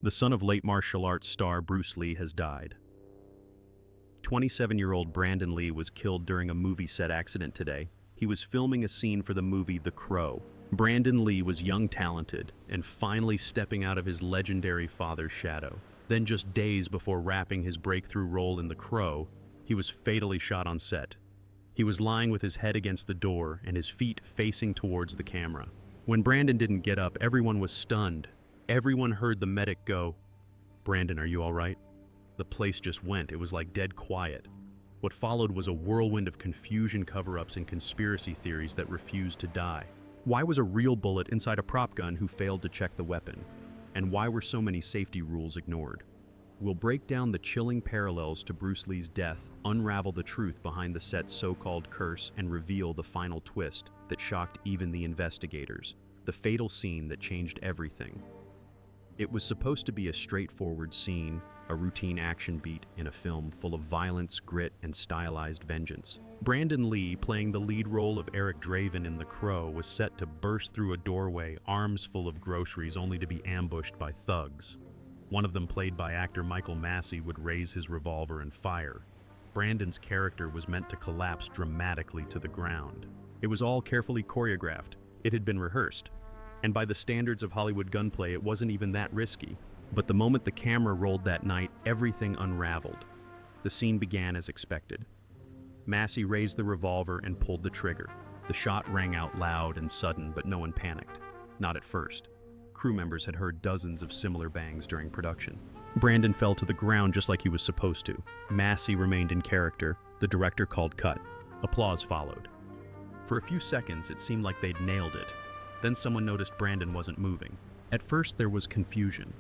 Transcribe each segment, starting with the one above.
The son of late martial arts star Bruce Lee has died. 27-year-old Brandon Lee was killed during a movie set accident today. He was filming a scene for the movie The Crow. Brandon Lee was young, talented, and finally stepping out of his legendary father's shadow. Then just days before wrapping his breakthrough role in The Crow, he was fatally shot on set. He was lying with his head against the door and his feet facing towards the camera. When Brandon didn't get up, everyone was stunned. Everyone heard the medic go, "Brandon, are you all right?" The place just went. It was like dead quiet. What followed was a whirlwind of confusion, cover-ups, and conspiracy theories that refused to die. Why was a real bullet inside a prop gun who failed to check the weapon? And why were so many safety rules ignored? We'll break down the chilling parallels to Bruce Lee's death, unravel the truth behind the set's so-called curse, and reveal the final twist that shocked even the investigators, the fatal scene that changed everything. It was supposed to be a straightforward scene, a routine action beat in a film full of violence, grit, and stylized vengeance. Brandon Lee, playing the lead role of Eric Draven in The Crow, was set to burst through a doorway, arms full of groceries, only to be ambushed by thugs. One of them, played by actor Michael Massey, would raise his revolver and fire. Brandon's character was meant to collapse dramatically to the ground. It was all carefully choreographed. It had been rehearsed. And by the standards of Hollywood gunplay, it wasn't even that risky. But the moment the camera rolled that night, everything unraveled. The scene began as expected. Massey raised the revolver and pulled the trigger. The shot rang out loud and sudden, but no one panicked. Not at first. Crew members had heard dozens of similar bangs during production. Brandon fell to the ground just like he was supposed to. Massey remained in character. The director called cut. Applause followed. For a few seconds, it seemed like they'd nailed it. Then someone noticed Brandon wasn't moving. At first, there was confusion.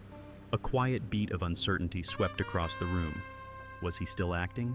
A quiet beat of uncertainty swept across the room. Was he still acting?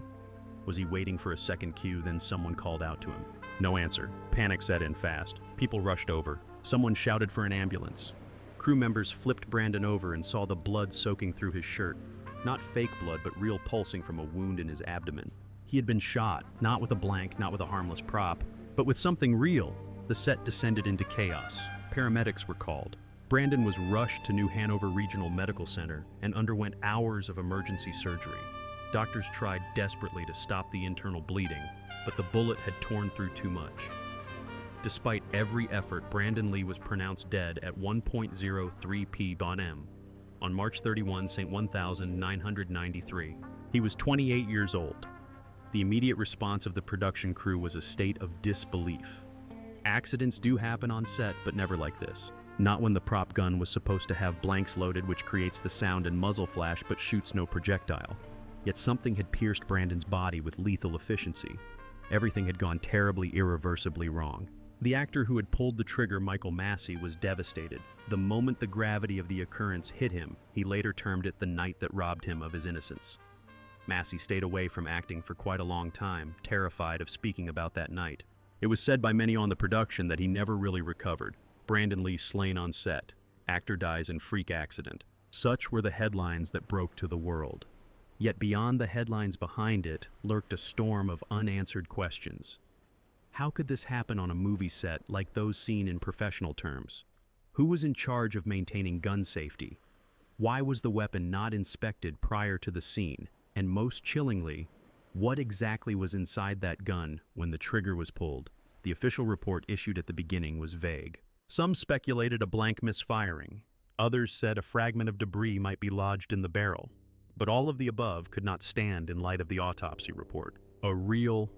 Was he waiting for a second cue? Then someone called out to him. No answer. Panic set in fast. People rushed over. Someone shouted for an ambulance. Crew members flipped Brandon over and saw the blood soaking through his shirt. Not fake blood, but real, pulsing from a wound in his abdomen. He had been shot, not with a blank, not with a harmless prop, but with something real. The set descended into chaos. Paramedics were called. Brandon was rushed to New Hanover Regional Medical Center and underwent hours of emergency surgery. Doctors tried desperately to stop the internal bleeding, but the bullet had torn through too much. Despite every effort, Brandon Lee was pronounced dead at 1.03 p.m. on March 31, 1993. He was 28 years old. The immediate response of the production crew was a state of disbelief. Accidents do happen on set, but never like this. Not when the prop gun was supposed to have blanks loaded, which creates the sound and muzzle flash but shoots no projectile. Yet something had pierced Brandon's body with lethal efficiency. Everything had gone terribly, irreversibly wrong. The actor who had pulled the trigger, Michael Massey, was devastated. The moment the gravity of the occurrence hit him, he later termed it the night that robbed him of his innocence. Massey stayed away from acting for quite a long time, terrified of speaking about that night. It was said by many on the production that he never really recovered. Brandon Lee slain on set. Actor dies in freak accident. Such were the headlines that broke to the world. Yet beyond the headlines behind it lurked a storm of unanswered questions. How could this happen on a movie set like those seen in professional terms? Who was in charge of maintaining gun safety? Why was the weapon not inspected prior to the scene? And most chillingly, what exactly was inside that gun when the trigger was pulled? The official report issued at the beginning was vague. Some speculated a blank misfiring. Others said a fragment of debris might be lodged in the barrel. But all of the above could not stand in light of the autopsy report. A real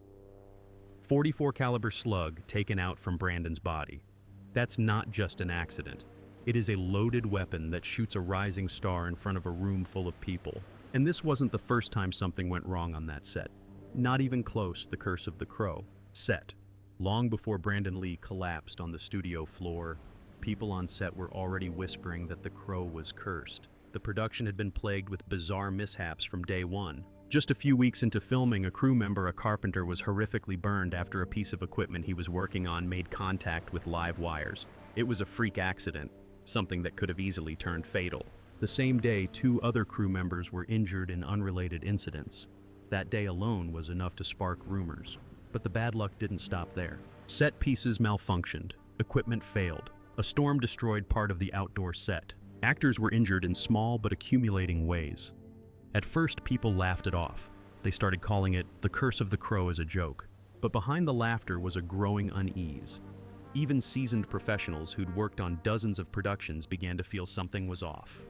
.44 caliber slug taken out from Brandon's body. That's not just an accident. It is a loaded weapon that shoots a rising star in front of a room full of people. And this wasn't the first time something went wrong on that set. Not even close. The Curse of the Crow set. Long before Brandon Lee collapsed on the studio floor, people on set were already whispering that the Crow was cursed. The production had been plagued with bizarre mishaps from day one. Just a few weeks into filming, a crew member, a carpenter, was horrifically burned after a piece of equipment he was working on made contact with live wires. It was a freak accident, something that could have easily turned fatal. The same day, 2 other crew members were injured in unrelated incidents. That day alone was enough to spark rumors. But the bad luck didn't stop there. Set pieces malfunctioned. Equipment failed. A storm destroyed part of the outdoor set. Actors were injured in small but accumulating ways. At first, people laughed it off. They started calling it the curse of the crow as a joke. But behind the laughter was a growing unease. Even seasoned professionals who'd worked on dozens of productions began to feel something was off.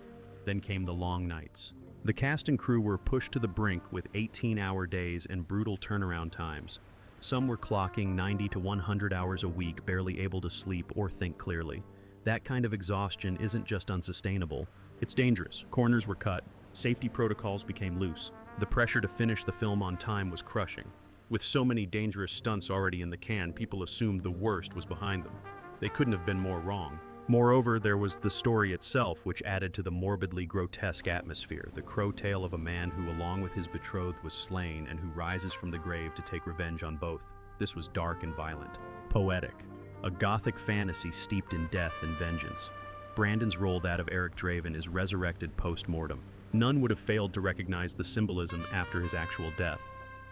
Then came the long nights. The cast and crew were pushed to the brink with 18-hour days and brutal turnaround times. Some were clocking 90 to 100 hours a week, barely able to sleep or think clearly. That kind of exhaustion isn't just unsustainable, it's dangerous. Corners were cut, safety protocols became loose. The pressure to finish the film on time was crushing. With so many dangerous stunts already in the can, people assumed the worst was behind them. They couldn't have been more wrong. Moreover, there was the story itself, which added to the morbidly grotesque atmosphere, the crow tale of a man who, along with his betrothed, was slain and who rises from the grave to take revenge on both. This was dark and violent, poetic, a gothic fantasy steeped in death and vengeance. Brandon's role, that of Eric Draven, is resurrected post-mortem. None would have failed to recognize the symbolism after his actual death.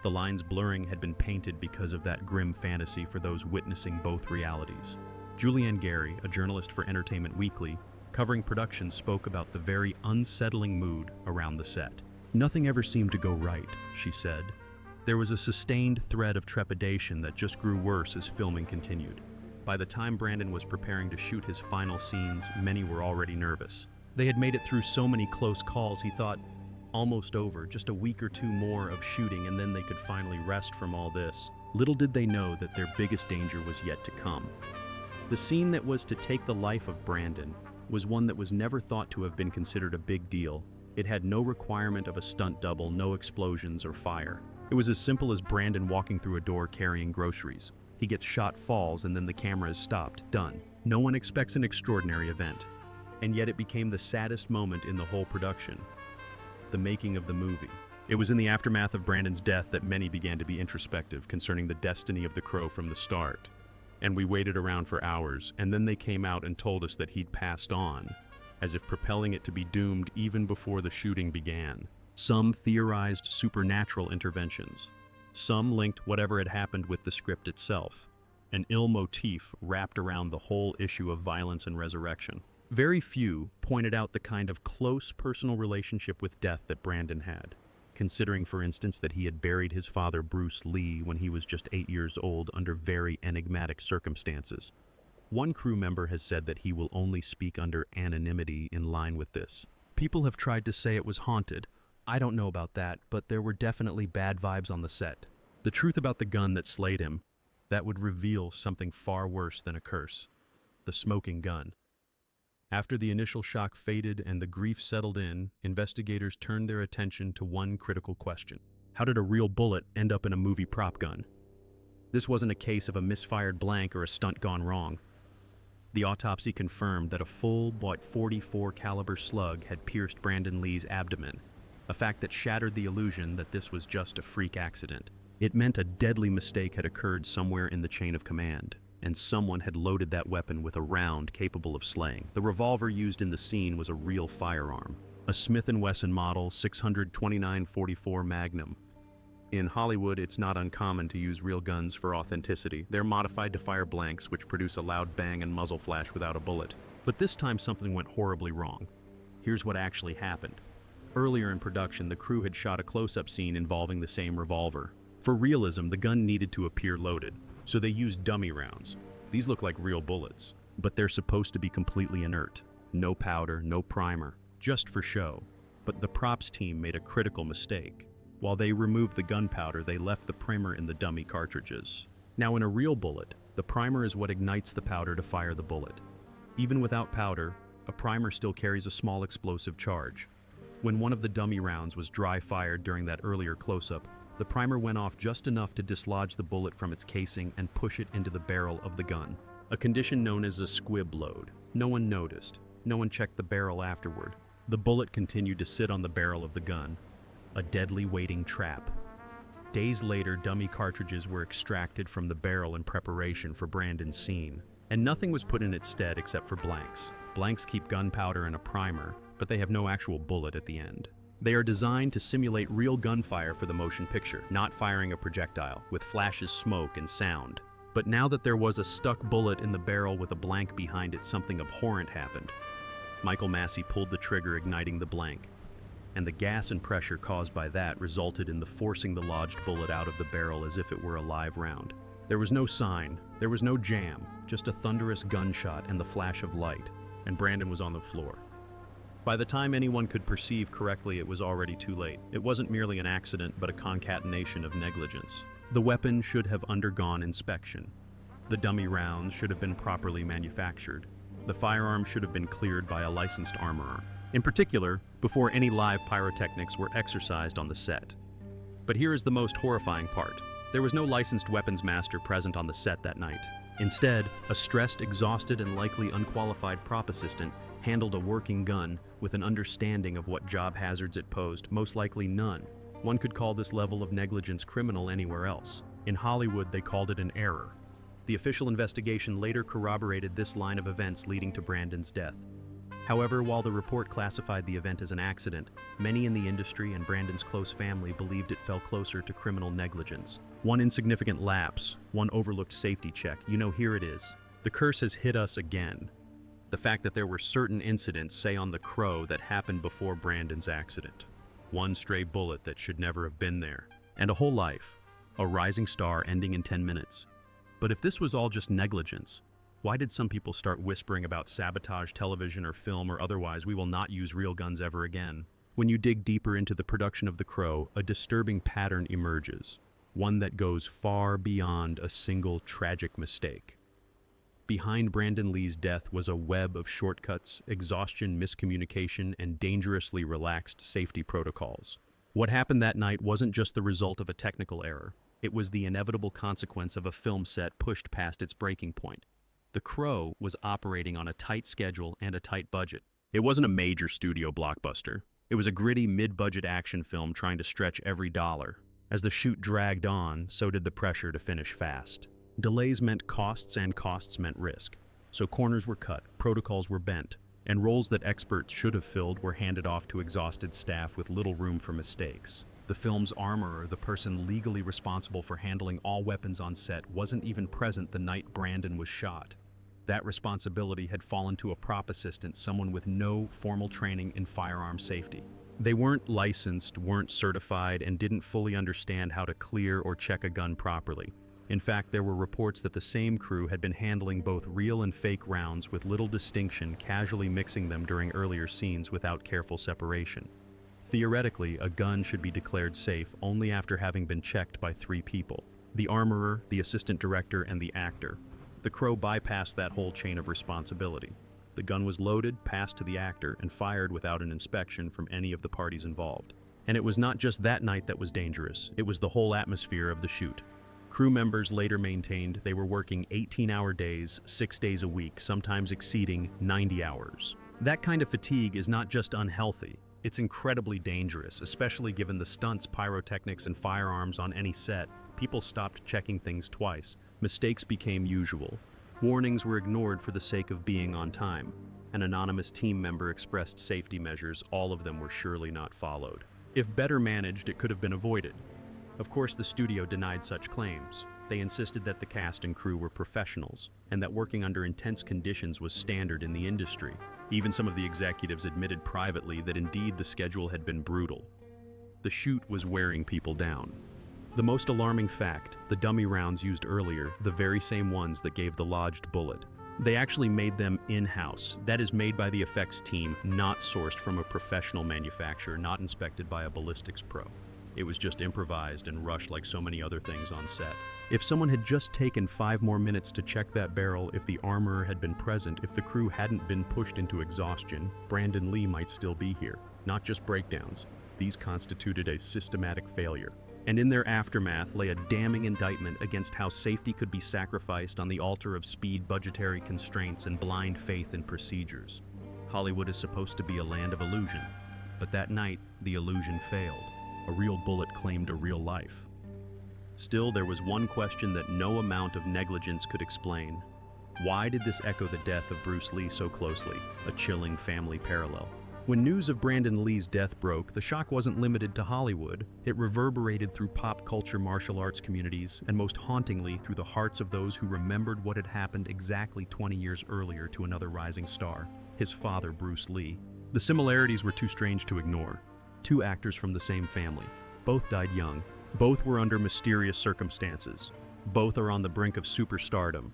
The lines blurring had been painted because of that grim fantasy for those witnessing both realities. Julianne Gary, a journalist for Entertainment Weekly, covering production, spoke about the very unsettling mood around the set. "Nothing ever seemed to go right," she said. There was a sustained thread of trepidation that just grew worse as filming continued. By the time Brandon was preparing to shoot his final scenes, many were already nervous. They had made it through so many close calls, he thought, almost over, just a week or two more of shooting and then they could finally rest from all this. Little did they know that their biggest danger was yet to come. The scene that was to take the life of Brandon was one that was never thought to have been considered a big deal. It had no requirement of a stunt double, no explosions or fire. It was as simple as Brandon walking through a door carrying groceries. He gets shot, falls, and then the camera is stopped. Done. No one expects an extraordinary event. And yet it became the saddest moment in the whole production. The making of the movie. It was in the aftermath of Brandon's death that many began to be introspective concerning the destiny of the crow from the start. And we waited around for hours, and then they came out and told us that he'd passed on, as if propelling it to be doomed even before the shooting began. Some theorized supernatural interventions. Some linked whatever had happened with the script itself, an ill motif wrapped around the whole issue of violence and resurrection. Very few pointed out the kind of close personal relationship with death that Brandon had, considering, for instance, that he had buried his father Bruce Lee when he was just 8 years old under very enigmatic circumstances. One crew member has said that he will only speak under anonymity in line with this. People have tried to say it was haunted. I don't know about that, but there were definitely bad vibes on the set. The truth about the gun that slayed him, that would reveal something far worse than a curse. The smoking gun. After the initial shock faded and the grief settled in, investigators turned their attention to one critical question. How did a real bullet end up in a movie prop gun? This wasn't a case of a misfired blank or a stunt gone wrong. The autopsy confirmed that a full .44 caliber slug had pierced Brandon Lee's abdomen, a fact that shattered the illusion that this was just a freak accident. It meant a deadly mistake had occurred somewhere in the chain of command, and someone had loaded that weapon with a round capable of slaying. The revolver used in the scene was a real firearm, a Smith & Wesson model 629-44 Magnum. In Hollywood, it's not uncommon to use real guns for authenticity. They're modified to fire blanks, which produce a loud bang and muzzle flash without a bullet. But this time something went horribly wrong. Here's what actually happened. Earlier in production, the crew had shot a close-up scene involving the same revolver. For realism, the gun needed to appear loaded, so they used dummy rounds. These look like real bullets, but they're supposed to be completely inert. No powder, no primer, just for show. But the props team made a critical mistake. While they removed the gunpowder, they left the primer in the dummy cartridges. Now, in a real bullet, the primer is what ignites the powder to fire the bullet. Even without powder, a primer still carries a small explosive charge. When one of the dummy rounds was dry-fired during that earlier close-up, the primer went off just enough to dislodge the bullet from its casing and push it into the barrel of the gun. A condition known as a squib load. No one noticed. No one checked the barrel afterward. The bullet continued to sit on the barrel of the gun. A deadly waiting trap. Days later, dummy cartridges were extracted from the barrel in preparation for Brandon's scene. And nothing was put in its stead except for blanks. Blanks keep gunpowder and a primer, but they have no actual bullet at the end. They are designed to simulate real gunfire for the motion picture, not firing a projectile, with flashes, smoke, and sound. But now that there was a stuck bullet in the barrel with a blank behind it, something abhorrent happened. Michael Massey pulled the trigger, igniting the blank, and the gas and pressure caused by that resulted in the forcing the lodged bullet out of the barrel as if it were a live round. There was no sign, there was no jam, just a thunderous gunshot and the flash of light, and Brandon was on the floor. By the time anyone could perceive correctly, it was already too late. It wasn't merely an accident, but a concatenation of negligence. The weapon should have undergone inspection. The dummy rounds should have been properly manufactured. The firearm should have been cleared by a licensed armorer. In particular, before any live pyrotechnics were exercised on the set. But here is the most horrifying part. There was no licensed weapons master present on the set that night. Instead, a stressed, exhausted, and likely unqualified prop assistant handled a working gun with an understanding of what job hazards it posed, most likely none. One could call this level of negligence criminal anywhere else. In Hollywood, they called it an error. The official investigation later corroborated this line of events leading to Brandon's death. However, while the report classified the event as an accident, many in the industry and Brandon's close family believed it fell closer to criminal negligence. One insignificant lapse, one overlooked safety check, here it is. The curse has hit us again. The fact that there were certain incidents, say on the Crow, that happened before Brandon's accident. One stray bullet that should never have been there. And a whole life, a rising star ending in 10 minutes. But if this was all just negligence, why did some people start whispering about sabotage television or film or otherwise? We will not use real guns ever again. When you dig deeper into the production of The Crow, a disturbing pattern emerges, one that goes far beyond a single tragic mistake. Behind Brandon Lee's death was a web of shortcuts, exhaustion, miscommunication, and dangerously relaxed safety protocols. What happened that night wasn't just the result of a technical error. It was the inevitable consequence of a film set pushed past its breaking point. The Crow was operating on a tight schedule and a tight budget. It wasn't a major studio blockbuster. It was a gritty, mid-budget action film trying to stretch every dollar. As the shoot dragged on, so did the pressure to finish fast. Delays meant costs, and costs meant risk. So corners were cut, protocols were bent, and roles that experts should have filled were handed off to exhausted staff with little room for mistakes. The film's armorer, the person legally responsible for handling all weapons on set, wasn't even present the night Brandon was shot. That responsibility had fallen to a prop assistant, someone with no formal training in firearm safety. They weren't licensed, weren't certified, and didn't fully understand how to clear or check a gun properly. In fact, there were reports that the same crew had been handling both real and fake rounds with little distinction, casually mixing them during earlier scenes without careful separation. Theoretically, a gun should be declared safe only after having been checked by 3 people: the armorer, the assistant director, and the actor. The Crow bypassed that whole chain of responsibility. The gun was loaded, passed to the actor, and fired without an inspection from any of the parties involved. And it was not just that night that was dangerous, it was the whole atmosphere of the shoot. Crew members later maintained they were working 18-hour days, 6 days a week, sometimes exceeding 90 hours. That kind of fatigue is not just unhealthy, it's incredibly dangerous, especially given the stunts, pyrotechnics, and firearms on any set. People stopped checking things twice. Mistakes became usual. Warnings were ignored for the sake of being on time. An anonymous team member expressed safety measures, all of them were surely not followed. If better managed, it could have been avoided. Of course, the studio denied such claims. They insisted that the cast and crew were professionals, and that working under intense conditions was standard in the industry. Even some of the executives admitted privately that indeed the schedule had been brutal. The shoot was wearing people down. The most alarming fact, the dummy rounds used earlier, the very same ones that gave the lodged bullet. They actually made them in-house. That is, made by the effects team, not sourced from a professional manufacturer, not inspected by a ballistics pro. It was just improvised and rushed like so many other things on set. If someone had just taken 5 more minutes to check that barrel, if the armorer had been present, if the crew hadn't been pushed into exhaustion, Brandon Lee might still be here. Not just breakdowns. These constituted a systematic failure. And in their aftermath lay a damning indictment against how safety could be sacrificed on the altar of speed, budgetary constraints, and blind faith in procedures. Hollywood is supposed to be a land of illusion, but that night, the illusion failed. A real bullet claimed a real life. Still, there was one question that no amount of negligence could explain. Why did this echo the death of Bruce Lee so closely? A chilling family parallel. When news of Brandon Lee's death broke, the shock wasn't limited to Hollywood. It reverberated through pop culture martial arts communities, and most hauntingly through the hearts of those who remembered what had happened exactly 20 years earlier to another rising star. his father, Bruce Lee. The similarities were too strange to ignore. Two actors from the same family. Both died young. Both were under mysterious circumstances. Both are on the brink of superstardom.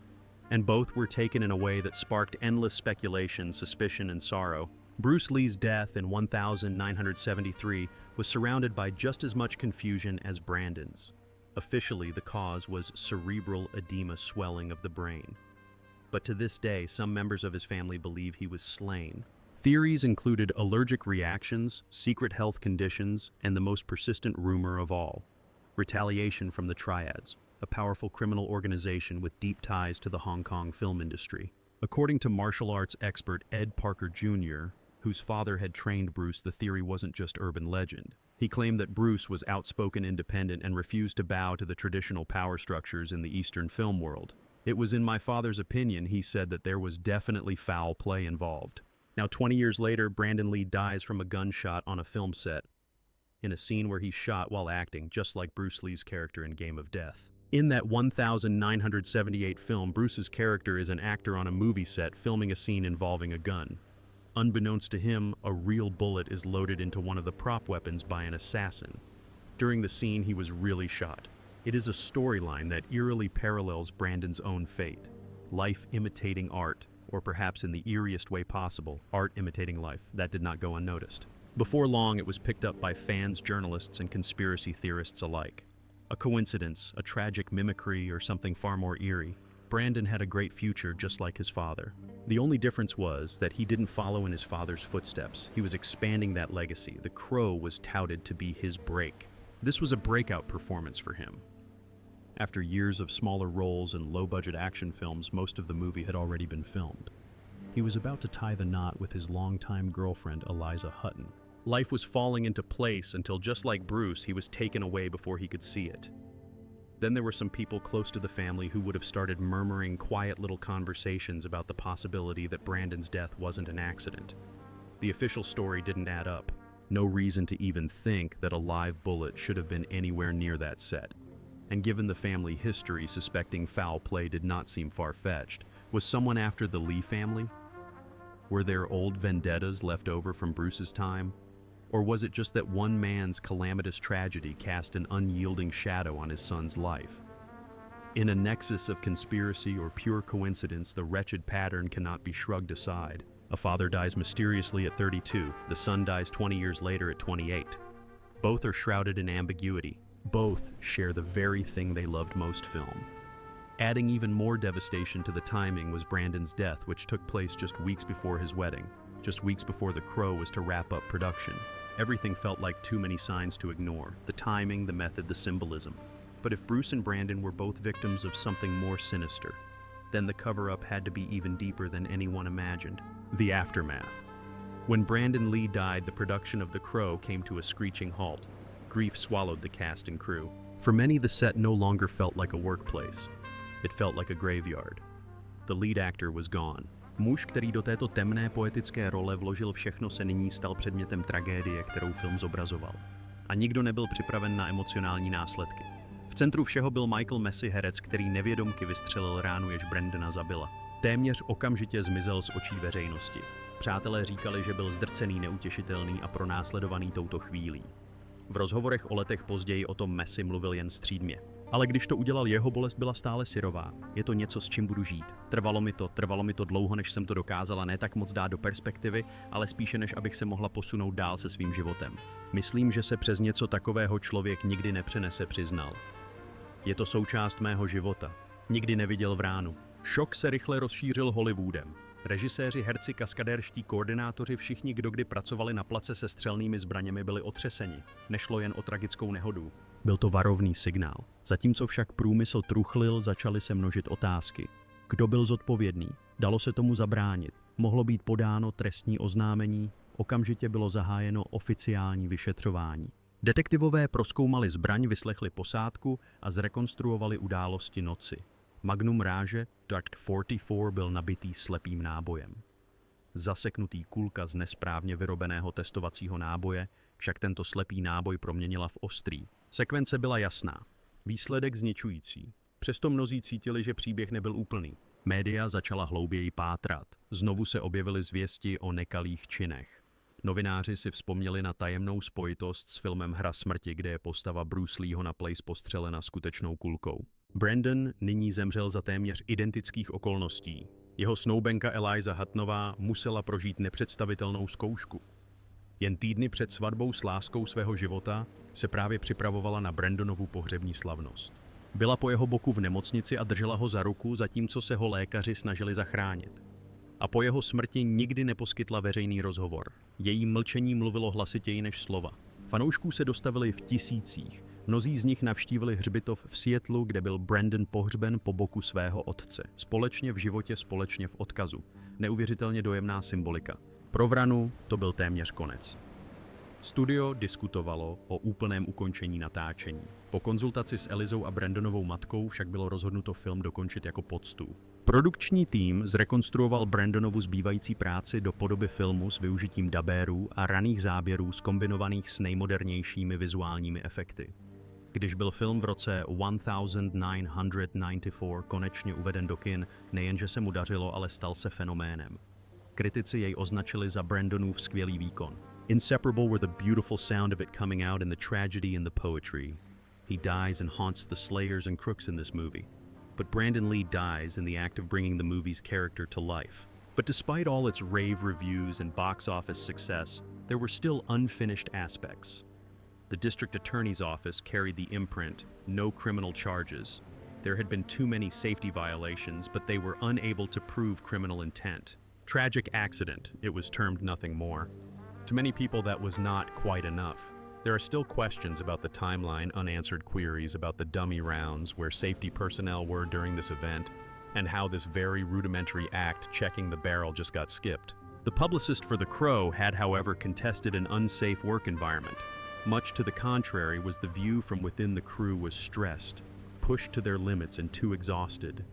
And both were taken in a way that sparked endless speculation, suspicion, and sorrow. Bruce Lee's death in 1973 was surrounded by just as much confusion as Brandon's. Officially, the cause was cerebral edema swelling of the brain. But to this day, some members of his family believe he was slain. Theories included allergic reactions, secret health conditions, and the most persistent rumor of all: retaliation from the Triads, a powerful criminal organization with deep ties to the Hong Kong film industry. According to martial arts expert Ed Parker Jr., whose father had trained Bruce, the theory wasn't just urban legend. He claimed that Bruce was outspoken, independent, and refused to bow to the traditional power structures in the Eastern film world. It was in my father's opinion, he said, that there was definitely foul play involved. Now, 20 years later, Brandon Lee dies from a gunshot on a film set, in a scene where he's shot while acting, just like Bruce Lee's character in Game of Death. In that 1978 film, Bruce's character is an actor on a movie set filming a scene involving a gun. Unbeknownst to him, a real bullet is loaded into one of the prop weapons by an assassin. During the scene, he was really shot. It is a storyline that eerily parallels Brandon's own fate. Life imitating art, or perhaps in the eeriest way possible, art imitating life. That did not go unnoticed. Before long, it was picked up by fans, journalists, and conspiracy theorists alike. A coincidence, a tragic mimicry, or something far more eerie. Brandon had a great future just like his father. The only difference was that he didn't follow in his father's footsteps. He was expanding that legacy. The Crow was touted to be his break. This was a breakout performance for him. After years of smaller roles and low-budget action films, most of the movie had already been filmed. He was about to tie the knot with his longtime girlfriend, Eliza Hutton. Life was falling into place until, just like Bruce, he was taken away before he could see it. Then there were some people close to the family who would have started murmuring quiet little conversations about the possibility that Brandon's death wasn't an accident. The official story didn't add up. No reason to even think that a live bullet should have been anywhere near that set. And given the family history, suspecting foul play did not seem far-fetched. Was someone after the Lee family? Were there old vendettas left over from Bruce's time? Or was it just that one man's calamitous tragedy cast an unyielding shadow on his son's life? In a nexus of conspiracy or pure coincidence, the wretched pattern cannot be shrugged aside. A father dies mysteriously at 32, the son dies 20 years later at 28. Both are shrouded in ambiguity. Both share the very thing they loved most: film. Adding even more devastation to the timing was Brandon's death, which took place just weeks before his wedding, just weeks before The Crow was to wrap up production. Everything felt like too many signs to ignore: the timing, the method, the symbolism. But if Bruce and Brandon were both victims of something more sinister, then the cover-up had to be even deeper than anyone imagined. The aftermath. When Brandon Lee died, the production of The Crow came to a screeching halt. Grief swallowed the cast and crew. For many, the set no longer felt like a workplace. It felt like a graveyard. The lead actor was gone. Muž, který do této temné poetické role vložil všechno, se nyní stal předmětem tragédie, kterou film zobrazoval. A nikdo nebyl připraven na emocionální následky. V centru všeho byl Michael Massey, herec, který nevědomky vystřelil ránu, jež Brandona zabila. Téměř okamžitě zmizel z očí veřejnosti. Přátelé říkali, že byl zdrcený, neutěšitelný a pronásledovaný touto chvílí. V rozhovorech o letech později o tom Massey mluvil jen střídmě. Ale když to udělal, jeho bolest byla stále syrová. Je to něco, s čím budu žít. Trvalo mi to dlouho, než jsem to dokázala ne tak moc dát do perspektivy, ale spíše než abych se mohla posunout dál se svým životem. Myslím, že se přes něco takového člověk nikdy nepřenese, přiznal. Je to součást mého života. Nikdy neviděl vránu. Šok se rychle rozšířil Hollywoodem. Režiséři, herci, kaskadérští, koordinátoři, všichni, kdo kdy pracovali na place se střelnými zbraněmi, byli otřeseni. Nešlo jen o tragickou nehodu. Byl to varovný signál. Zatímco však průmysl truchlil, začaly se množit otázky. Kdo byl zodpovědný? Dalo se tomu zabránit? Mohlo být podáno trestní oznámení? Okamžitě bylo zahájeno oficiální vyšetřování. Detektivové prozkoumali zbraň, vyslechli posádku a zrekonstruovali události noci. Magnum ráže Dark 44 byl nabitý slepým nábojem. Zaseknutý kulka z nesprávně vyrobeného testovacího náboje však tento slepý náboj proměnila v ostrý. Sekvence byla jasná. Výsledek zničující. Přesto mnozí cítili, že příběh nebyl úplný. Média začala hlouběji pátrat. Znovu se objevily zvěsti o nekalých činech. Novináři si vzpomněli na tajemnou spojitost s filmem Hra smrti, kde je postava Bruce Leeho na plejs postřelena skutečnou kulkou. Brandon nyní zemřel za téměř identických okolností. Jeho snoubenka Eliza Huttonová musela prožít nepředstavitelnou zkoušku. Jen týdny před svatbou s láskou svého života se právě připravovala na Brandonovu pohřební slavnost. Byla po jeho boku v nemocnici a držela ho za ruku, zatímco se ho lékaři snažili zachránit. A po jeho smrti nikdy neposkytla veřejný rozhovor. Její mlčení mluvilo hlasitěji než slova. Fanoušků se dostavili v tisících. Mnozí z nich navštívili hřbitov v Seattlu, kde byl Brandon pohřben po boku svého otce. Společně v životě, společně v odkazu. Neuvěřitelně dojemná symbolika. Pro Vranu to byl téměř konec. Studio diskutovalo o úplném ukončení natáčení. Po konzultaci s Elizou a Brandonovou matkou však bylo rozhodnuto film dokončit jako poctu. Produkční tým zrekonstruoval Brandonovu zbývající práci do podoby filmu s využitím dabérů a raných záběrů zkombinovaných s nejmodernějšími vizuálními efekty. Když byl film v roce 1994 konečně uveden do kin, nejenže se mu dařilo, ale stal se fenoménem. Kritici jej označili za Brandonův skvělý výkon. Inseparable were the beautiful sound of it coming out and the tragedy and the poetry. He dies and haunts the slayers and crooks in this movie. But Brandon Lee dies in the act of bringing the movie's character to life. But despite all its rave reviews and box office success, there were still unfinished aspects. The district attorney's office carried the imprint, "No criminal charges." There had been too many safety violations, but they were unable to prove criminal intent. Tragic accident, it was termed nothing more. To many people that was not quite enough. There are still questions about the timeline, unanswered queries about the dummy rounds, where safety personnel were during this event, and how this very rudimentary act checking the barrel just got skipped. The publicist for The Crow had, however, contested an unsafe work environment. Much to the contrary was the view from within the crew was stressed, pushed to their limits and too exhausted.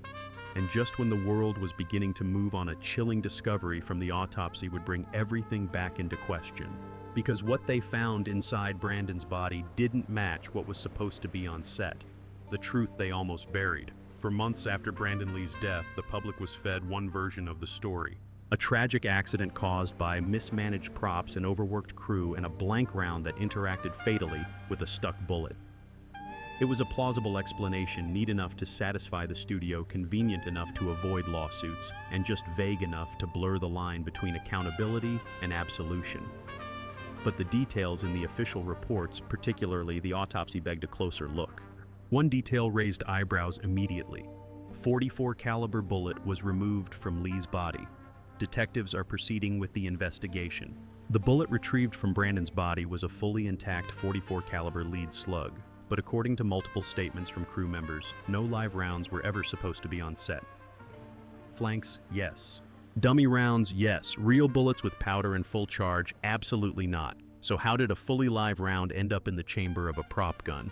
And just when the world was beginning to move on, a chilling discovery from the autopsy would bring everything back into question. Because what they found inside Brandon's body didn't match what was supposed to be on set. The truth they almost buried. For months after Brandon Lee's death, the public was fed one version of the story. A tragic accident caused by mismanaged props and overworked crew and a blank round that interacted fatally with a stuck bullet. It was a plausible explanation, neat enough to satisfy the studio, convenient enough to avoid lawsuits, and just vague enough to blur the line between accountability and absolution. But the details in the official reports, particularly the autopsy, begged a closer look. One detail raised eyebrows immediately. 44 caliber bullet was removed from Lee's body. Detectives are proceeding with the investigation. The bullet retrieved from Brandon's body was a fully intact 44 caliber lead slug. But according to multiple statements from crew members, no live rounds were ever supposed to be on set. Flanks, yes. Dummy rounds, yes. Real bullets with powder and full charge, absolutely not. So how did a fully live round end up in the chamber of a prop gun?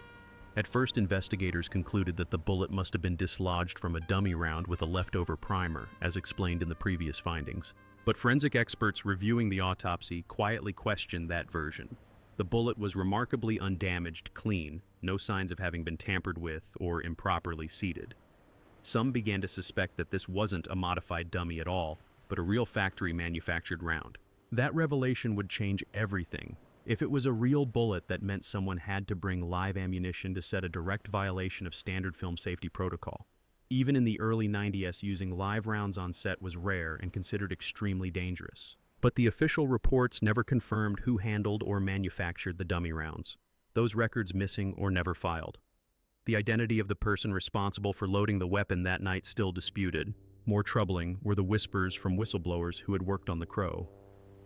At first, investigators concluded that the bullet must have been dislodged from a dummy round with a leftover primer, as explained in the previous findings. But forensic experts reviewing the autopsy quietly questioned that version. The bullet was remarkably undamaged, clean, no signs of having been tampered with or improperly seated. Some began to suspect that this wasn't a modified dummy at all, but a real factory-manufactured round. That revelation would change everything. If it was a real bullet, that meant someone had to bring live ammunition to set a direct violation of standard film safety protocol. Even in the early 90s, using live rounds on set was rare and considered extremely dangerous. But the official reports never confirmed who handled or manufactured the dummy rounds. Those records missing or never filed. The identity of the person responsible for loading the weapon that night still disputed. More troubling were the whispers from whistleblowers who had worked on The Crow.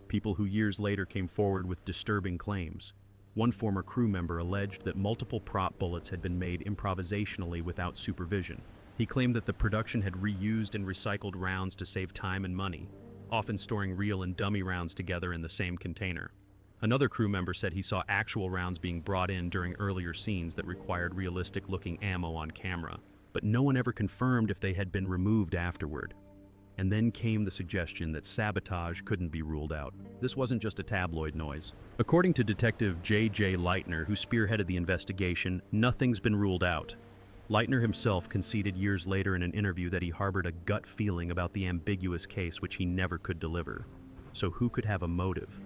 People who years later came forward with disturbing claims. One former crew member alleged that multiple prop bullets had been made improvisationally without supervision. He claimed that the production had reused and recycled rounds to save time and money, often storing real and dummy rounds together in the same container. Another crew member said he saw actual rounds being brought in during earlier scenes that required realistic-looking ammo on camera, but no one ever confirmed if they had been removed afterward. And then came the suggestion that sabotage couldn't be ruled out. This wasn't just a tabloid noise. According to Detective J.J. Leitner, who spearheaded the investigation, nothing's been ruled out. Leitner himself conceded years later in an interview that he harbored a gut feeling about the ambiguous case which he never could deliver. So who could have a motive?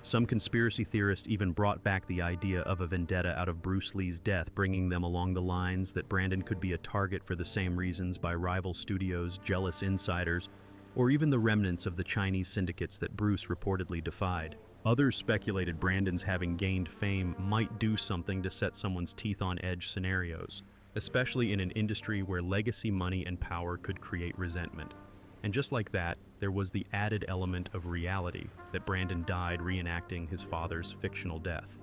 Some conspiracy theorists even brought back the idea of a vendetta out of Bruce Lee's death, bringing them along the lines that Brandon could be a target for the same reasons by rival studios, jealous insiders, or even the remnants of the Chinese syndicates that Bruce reportedly defied. Others speculated Brandon's having gained fame might do something to set someone's teeth on edge scenarios, especially in an industry where legacy money and power could create resentment. And just like that, there was the added element of reality that Brandon died reenacting his father's fictional death.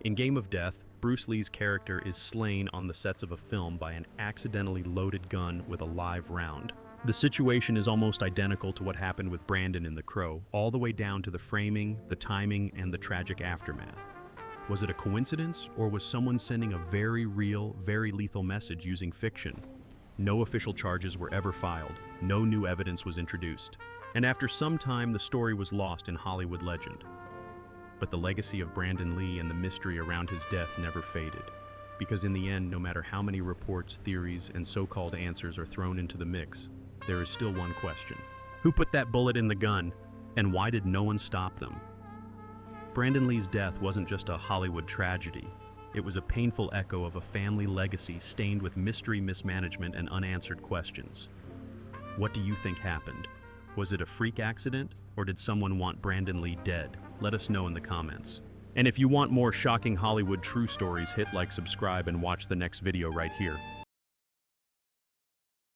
In Game of Death, Bruce Lee's character is slain on the sets of a film by an accidentally loaded gun with a live round. The situation is almost identical to what happened with Brandon in The Crow, all the way down to the framing, the timing, and the tragic aftermath. Was it a coincidence, or was someone sending a very real, very lethal message using fiction? No official charges were ever filed, no new evidence was introduced, and after some time the story was lost in Hollywood legend. But the legacy of Brandon Lee and the mystery around his death never faded, because in the end, no matter how many reports, theories, and so-called answers are thrown into the mix, there is still one question. Who put that bullet in the gun, and why did no one stop them? Brandon Lee's death wasn't just a Hollywood tragedy. It was a painful echo of a family legacy stained with mystery, mismanagement, and unanswered questions. What do you think happened? Was it a freak accident, or did someone want Brandon Lee dead? Let us know in the comments. And if you want more shocking Hollywood true stories, hit like, subscribe, and watch the next video right here.